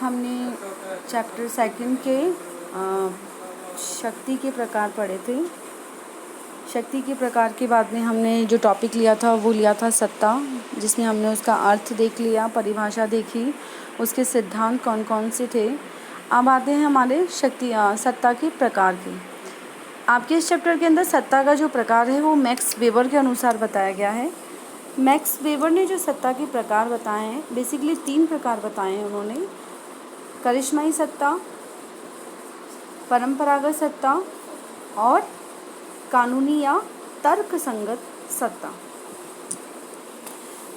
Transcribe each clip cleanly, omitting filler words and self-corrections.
हमने chapter second के शक्ति के प्रकार पढ़े थे। शक्ति के प्रकार के बाद में हमने जो टॉपिक लिया था वो लिया था सत्ता, जिसमें हमने उसका अर्थ देख लिया, परिभाषा देखी, उसके सिद्धांत कौन कौन से थे। अब आते हैं हमारे सत्ता के प्रकार के। आपके इस चैप्टर के अंदर सत्ता का जो प्रकार है वो मैक्स वेबर के अनुसार बताया गया है। मैक्स वेबर ने जो सत्ता के प्रकार बताए हैं, बेसिकली 3 प्रकार बताए हैं उन्होंने: करिश्माई सत्ता, परंपरागत सत्ता और कानूनी या तर्क संगत सत्ता।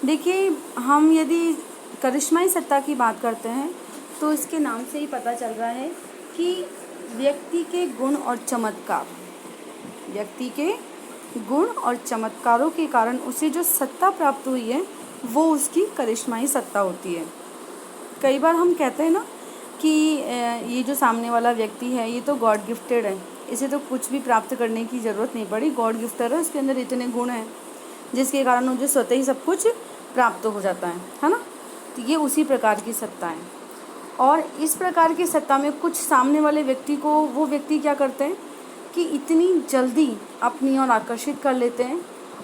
देखिए, हम यदि करिश्माई सत्ता की बात करते हैं तो इसके नाम से ही पता चल रहा है कि व्यक्ति के गुण और चमत्कारों के कारण उसे जो सत्ता प्राप्त हुई है वो उसकी करिश्माई सत्ता होती है। कई बार हम कहते हैं ना कि ये जो सामने वाला व्यक्ति है ये तो गॉड गिफ्टेड है, इसे तो कुछ भी प्राप्त करने की ज़रूरत नहीं पड़ी, गॉड गिफ्टेड है, उसके अंदर इतने गुण हैं जिसके कारण मुझे स्वतः ही सब कुछ प्राप्त हो जाता है ना। तो ये उसी प्रकार की सत्ता है। और इस प्रकार की सत्ता में कुछ सामने वाले व्यक्ति को वो व्यक्ति क्या करते हैं कि इतनी जल्दी अपनी ओर आकर्षित कर लेते हैं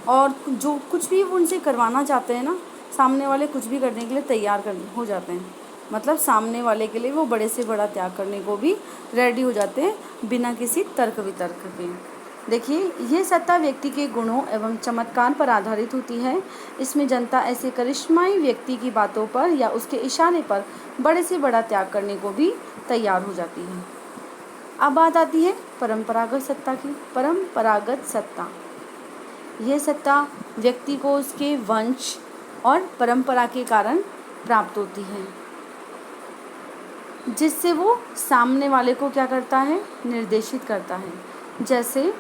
और जो कुछ भी वो उनसे करवाना चाहते हैं ना, सामने वाले कुछ भी करने के लिए तैयार हो जाते हैं। मतलब सामने वाले के लिए वो बड़े से बड़ा त्याग करने को भी रेडी हो जाते हैं बिना किसी तर्क वितर्क के। देखिए, ये सत्ता व्यक्ति के गुणों एवं चमत्कार पर आधारित होती है। इसमें जनता ऐसे करिश्माई व्यक्ति की बातों पर या उसके इशारे पर बड़े से बड़ा त्याग करने को भी तैयार हो जाती है। अब बात आती है परंपरागत सत्ता की। परंपरागत सत्ता, यह सत्ता व्यक्ति को उसके वंश और परंपरा के कारण प्राप्त होती है, जिससे वो सामने वाले को क्या करता है, निर्देशित करता है। जैसे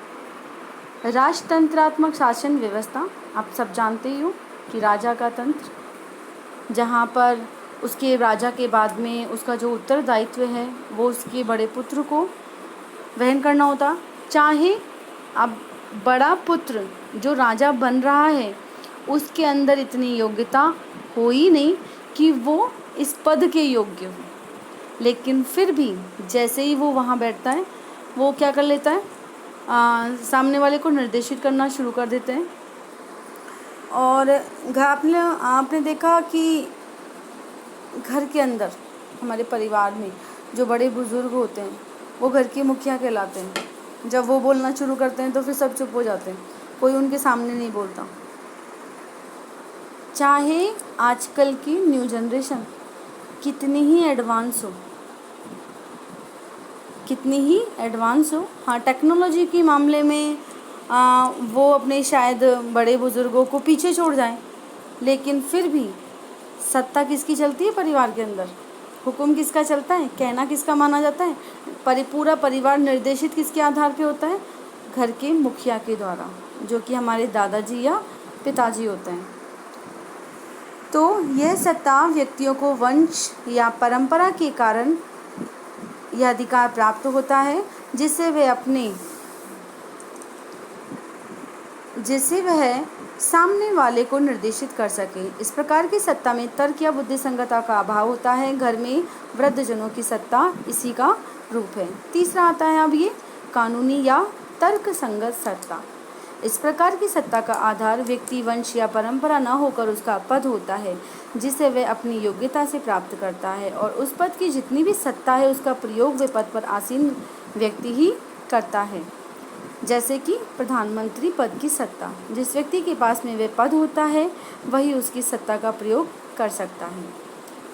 राजतंत्रात्मक शासन व्यवस्था, आप सब जानते ही हो कि राजा का तंत्र, जहाँ पर उसके राजा के बाद में उसका जो उत्तरदायित्व है वो उसके बड़े पुत्र को वहन करना होता। चाहे अब बड़ा पुत्र जो राजा बन रहा है उसके अंदर इतनी योग्यता हो ही नहीं कि वो इस पद के योग्य हो, लेकिन फिर भी जैसे ही वो वहाँ बैठता है वो क्या कर लेता है, सामने वाले को निर्देशित करना शुरू कर देते हैं। और आपने देखा कि घर के अंदर हमारे परिवार में जो बड़े बुजुर्ग होते हैं वो घर के मुखिया कहलाते हैं। जब वो बोलना शुरू करते हैं तो फिर सब चुप हो जाते हैं, कोई उनके सामने नहीं बोलता। चाहे आजकल की न्यू जनरेशन कितनी ही एडवांस हो, हाँ, टेक्नोलॉजी के मामले में वो अपने शायद बड़े बुजुर्गों को पीछे छोड़ जाएं, लेकिन फिर भी सत्ता किसकी चलती है परिवार के अंदर, हुक्म किसका चलता है, कहना किसका माना जाता है, पूरा परिवार निर्देशित किसके आधार पे होता है, घर के मुखिया के द्वारा, जो कि हमारे दादाजी या पिताजी होते हैं। तो यह सत्ता व्यक्तियों को वंश या परंपरा के कारण यह अधिकार प्राप्त होता है जिससे वह सामने वाले को निर्देशित कर सके। इस प्रकार की सत्ता में तर्क या बुद्धिसंगता का अभाव होता है। घर में वृद्धजनों की सत्ता इसी का रूप है। तीसरा आता है अब ये कानूनी या तर्क संगत सत्ता। इस प्रकार की सत्ता का आधार व्यक्ति, वंश या परंपरा न होकर उसका पद होता है जिसे वह अपनी योग्यता से प्राप्त करता है, और उस पद की जितनी भी सत्ता है उसका प्रयोग वे पद पर आसीन व्यक्ति ही करता है। जैसे कि प्रधानमंत्री पद की सत्ता, जिस व्यक्ति के पास में वह पद होता है वही उसकी सत्ता का प्रयोग कर सकता है।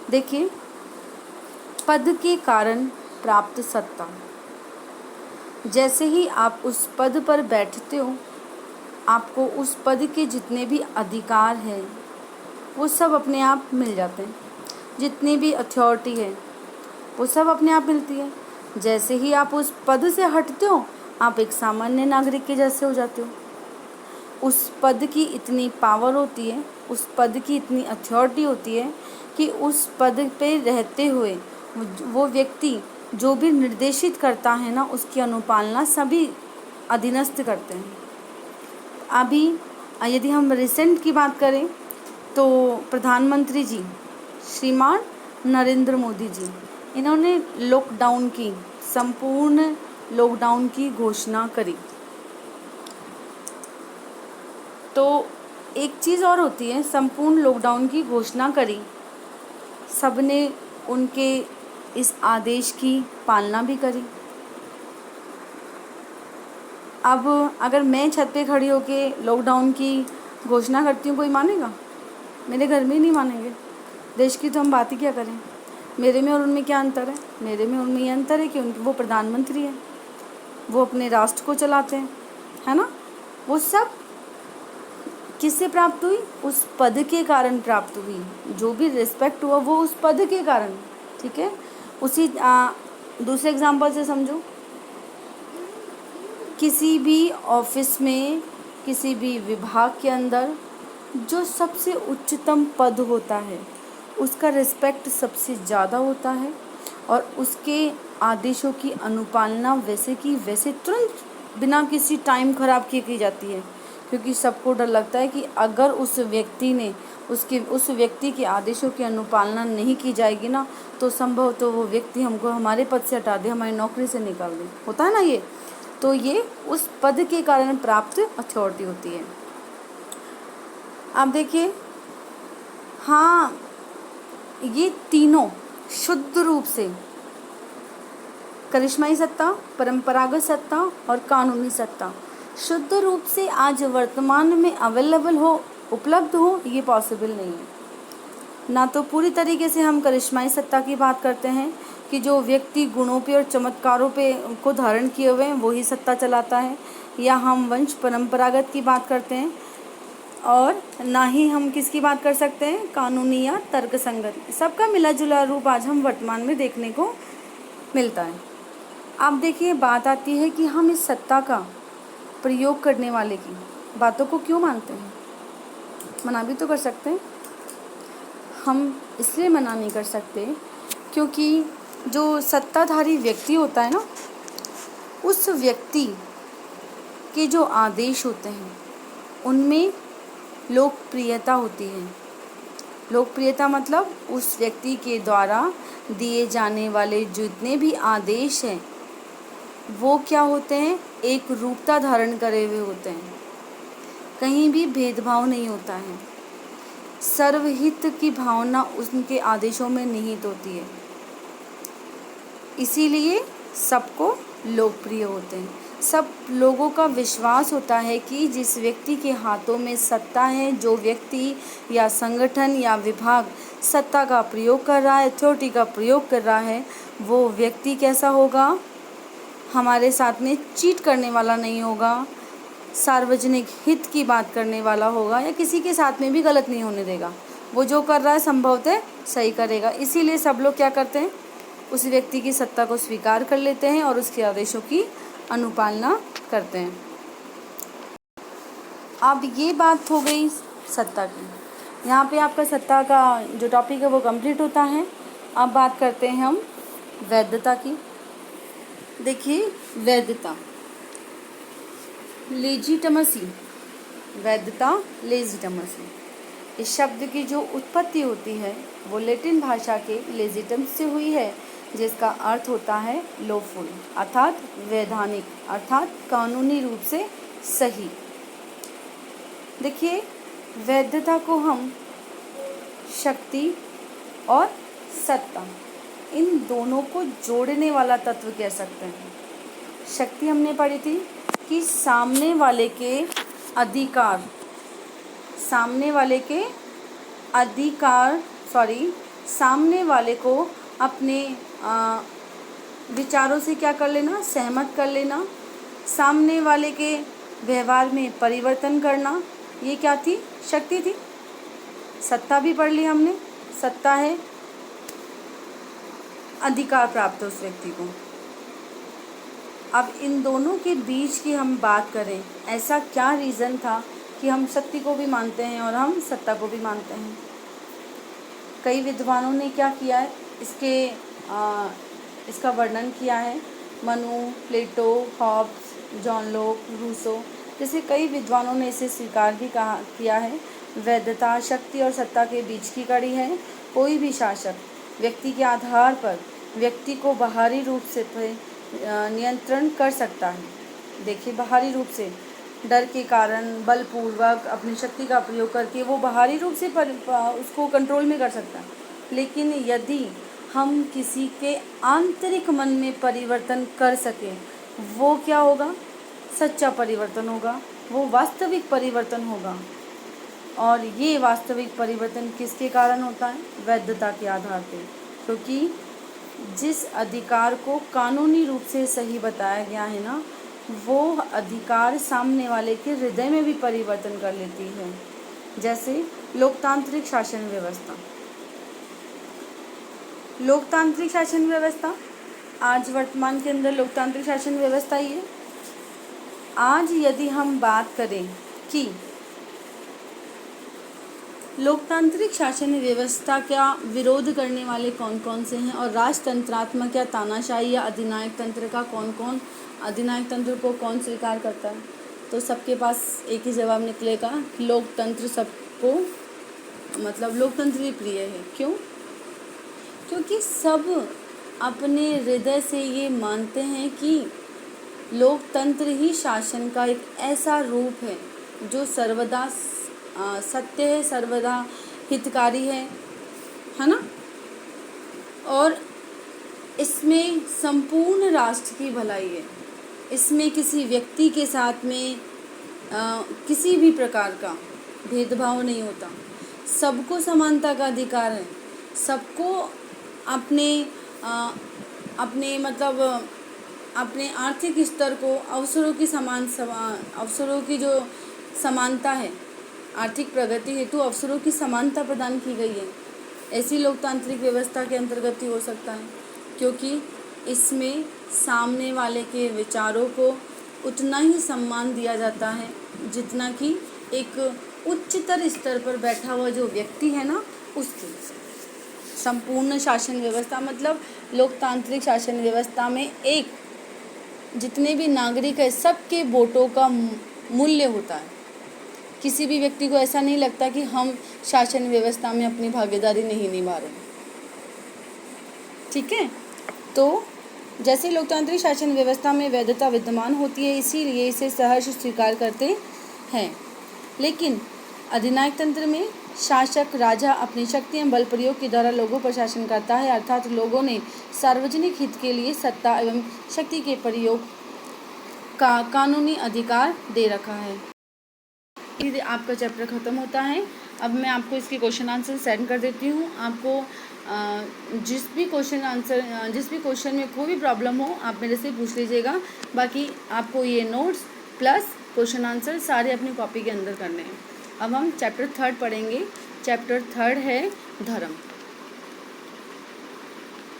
देखिए, पद के कारण प्राप्त सत्ता, जैसे ही आप उस पद पर बैठते हो आपको उस पद के जितने भी अधिकार हैं वो सब अपने आप मिल जाते हैं, जितनी भी अथॉरिटी है वो सब अपने आप मिलती है। जैसे ही आप उस पद से हटते हो आप एक सामान्य नागरिक के जैसे हो जाते हो। उस पद की इतनी पावर होती है, उस पद की इतनी अथॉरिटी होती है कि उस पद पे रहते हुए वो व्यक्ति जो भी निर्देशित करता है ना उसकी अनुपालना सभी अधीनस्थ करते हैं। अभी यदि हम रिसेंट की बात करें तो प्रधानमंत्री जी श्रीमान नरेंद्र मोदी जी, इन्होंने लॉकडाउन की, संपूर्ण लॉकडाउन की घोषणा करी। तो एक चीज़ और होती है, संपूर्ण लॉकडाउन की घोषणा करी, सबने उनके इस आदेश की पालना भी करी। अब अगर मैं छत पे खड़ी होके लॉकडाउन की घोषणा करती हूँ, कोई मानेगा? मेरे घर में ही नहीं मानेंगे। देश की तो हम बात ही क्या करें। मेरे में और उनमें क्या अंतर है? मेरे में उनमें ये अंतर है कि वो प्रधानमंत्री हैं, वो अपने राष्ट्र को चलाते हैं, है ना। वो सब किससे प्राप्त हुई? उस पद के कारण प्राप्त हुई। जो भी रिस्पेक्ट हुआ वो उस पद के कारण, ठीक है। उसी दूसरे एग्जाम्पल से समझो। किसी भी ऑफिस में, किसी भी विभाग के अंदर जो सबसे उच्चतम पद होता है उसका रिस्पेक्ट सबसे ज़्यादा होता है और उसके आदेशों की अनुपालना वैसे की वैसे तुरंत बिना किसी टाइम ख़राब किए की जाती है, क्योंकि सबको डर लगता है कि अगर उस व्यक्ति के आदेशों की अनुपालना नहीं की जाएगी ना, तो संभव तो वो व्यक्ति हमको हमारे पद से हटा दे, हमारी नौकरी से निकाल दे। होता है ना ये। तो ये उस पद के कारण प्राप्त अथॉरिटी होती है। आप देखिए, हाँ, ये तीनों शुद्ध रूप से करिश्माई सत्ता, परंपरागत सत्ता और कानूनी सत्ता शुद्ध रूप से आज वर्तमान में अवेलेबल हो, उपलब्ध हो, ये पॉसिबल नहीं है। ना तो पूरी तरीके से हम करिश्माई सत्ता की बात करते हैं कि जो व्यक्ति गुणों पे और चमत्कारों पे को धारण किए हुए हैं वही सत्ता चलाता है, या हम वंश परंपरागत की बात करते हैं, और ना ही हम किसकी बात कर सकते हैं, कानूनी या तर्कसंगत। सबका मिला जुला रूप आज हम वर्तमान में देखने को मिलता है। अब देखिए, बात आती है कि हम इस सत्ता का प्रयोग करने वाले की बातों को क्यों मानते हैं। मना भी तो कर सकते हैं। हम इसलिए मना नहीं कर सकते क्योंकि जो सत्ताधारी व्यक्ति होता है ना, उस व्यक्ति के जो आदेश होते हैं उनमें लोकप्रियता होती है। लोकप्रियता मतलब उस व्यक्ति के द्वारा दिए जाने वाले जितने भी आदेश हैं वो क्या होते हैं, एक रूपता धारण करे हुए होते हैं। कहीं भी भेदभाव नहीं होता है, सर्वहित की भावना उनके आदेशों में निहित होती है, इसीलिए सबको लोकप्रिय होते हैं। सब लोगों का विश्वास होता है कि जिस व्यक्ति के हाथों में सत्ता है, जो व्यक्ति या संगठन या विभाग सत्ता का प्रयोग कर रहा है, अथॉरिटी का प्रयोग कर रहा है, वो व्यक्ति कैसा होगा, हमारे साथ में चीट करने वाला नहीं होगा, सार्वजनिक हित की बात करने वाला होगा, या किसी के साथ में भी गलत नहीं होने देगा। वो जो कर रहा है संभवतः सही करेगा। इसीलिए सब लोग क्या करते हैं, उस व्यक्ति की सत्ता को स्वीकार कर लेते हैं और उसके आदेशों की अनुपालना करते हैं। अब ये बात हो गई सत्ता की। यहाँ पे आपका सत्ता का जो टॉपिक है वो कंप्लीट होता है। अब बात करते हैं हम वैधता की। देखिए, वैधता, लेजिटमसी, वैधता, लेजिटमसी, इस शब्द की जो उत्पत्ति होती है वो लैटिन भाषा के लेजिटम से हुई है, जिसका अर्थ होता है लॉफुल, अर्थात वैधानिक, अर्थात कानूनी रूप से सही। देखिए, वैधता को हम शक्ति और सत्ता, इन दोनों को जोड़ने वाला तत्व कह सकते हैं। शक्ति हमने पढ़ी थी कि सामने वाले के अधिकार, सामने वाले को अपने विचारों से क्या कर लेना, सहमत कर लेना, सामने वाले के व्यवहार में परिवर्तन करना, ये क्या थी, शक्ति थी। सत्ता भी पढ़ ली हमने, सत्ता है अधिकार प्राप्त उस व्यक्ति को। अब इन दोनों के बीच की हम बात करें, ऐसा क्या रीज़न था कि हम शक्ति को भी मानते हैं और हम सत्ता को भी मानते हैं। कई विद्वानों ने क्या किया है, इसका वर्णन किया है। मनु, प्लेटो, हॉब्स, जॉन लॉक, रूसो जैसे कई विद्वानों ने इसे स्वीकार भी किया है। वैधता शक्ति और सत्ता के बीच की कड़ी है। कोई भी शासक व्यक्ति के आधार पर व्यक्ति को बाहरी रूप से नियंत्रण कर सकता है। देखिए, बाहरी रूप से डर के कारण बलपूर्वक अपनी शक्ति का प्रयोग करके वो बाहरी रूप से उसको कंट्रोल में कर सकता है। लेकिन यदि हम किसी के आंतरिक मन में परिवर्तन कर सकें, वो क्या होगा? सच्चा परिवर्तन होगा, वो वास्तविक परिवर्तन होगा। और ये वास्तविक परिवर्तन किसके कारण होता है? वैधता के आधार पे। क्योंकि जिस अधिकार को कानूनी रूप से सही बताया गया है ना, वो अधिकार सामने वाले के हृदय में भी परिवर्तन कर लेती है। जैसे लोकतांत्रिक शासन व्यवस्था। लोकतांत्रिक शासन व्यवस्था आज वर्तमान के अंदर लोकतांत्रिक शासन व्यवस्था ही है। आज यदि हम बात करें कि लोकतांत्रिक शासन व्यवस्था का विरोध करने वाले कौन कौन से हैं, और राजतंत्रात्मक या तानाशाही या अधिनायक तंत्र का अधिनायक तंत्र को कौन स्वीकार करता है, तो सबके पास एक ही जवाब निकलेगा कि लोकतंत्र सबको, मतलब लोकतंत्र ही प्रिय है। क्यों? क्योंकि सब अपने हृदय से ये मानते हैं कि लोकतंत्र ही शासन का एक ऐसा रूप है जो सर्वदा सत्य है, सर्वदा हितकारी है ना? और इसमें संपूर्ण राष्ट्र की भलाई है। इसमें किसी व्यक्ति के साथ में किसी भी प्रकार का भेदभाव नहीं होता। सबको समानता का अधिकार है। सबको अपने आर्थिक स्तर को अवसरों की जो समानता है, आर्थिक प्रगति हेतु अवसरों की समानता प्रदान की गई है। ऐसी लोकतांत्रिक व्यवस्था के अंतर्गत ही हो सकता है, क्योंकि इसमें सामने वाले के विचारों को उतना ही सम्मान दिया जाता है जितना कि एक उच्चतर स्तर पर बैठा हुआ जो व्यक्ति है ना, उसकी। संपूर्ण शासन व्यवस्था मतलब लोकतांत्रिक शासन व्यवस्था में एक जितने भी नागरिक है, सबके वोटों का मूल्य होता है। किसी भी व्यक्ति को ऐसा नहीं लगता कि हम शासन व्यवस्था में अपनी भागीदारी नहीं निभा रहे। ठीक है, तो जैसे लोकतांत्रिक शासन व्यवस्था में वैधता विद्यमान होती है, इसीलिए इसे सहर्ष स्वीकार करते हैं। लेकिन अधिनायक तंत्र में शासक राजा अपनी शक्ति एवं बल प्रयोग के द्वारा लोगों पर शासन करता है, अर्थात लोगों ने सार्वजनिक हित के लिए सत्ता एवं शक्ति के प्रयोग का कानूनी अधिकार दे रखा है। आपका चैप्टर ख़त्म होता है। अब मैं आपको इसके क्वेश्चन आंसर सेंड कर देती हूँ। आपको जिस भी क्वेश्चन में कोई भी प्रॉब्लम हो, आप मेरे से पूछ लीजिएगा। बाकी आपको ये नोट्स प्लस क्वेश्चन आंसर सारे अपनी कॉपी के अंदर करने हैं। अब हम चैप्टर 3 पढ़ेंगे। चैप्टर 3 है धर्म।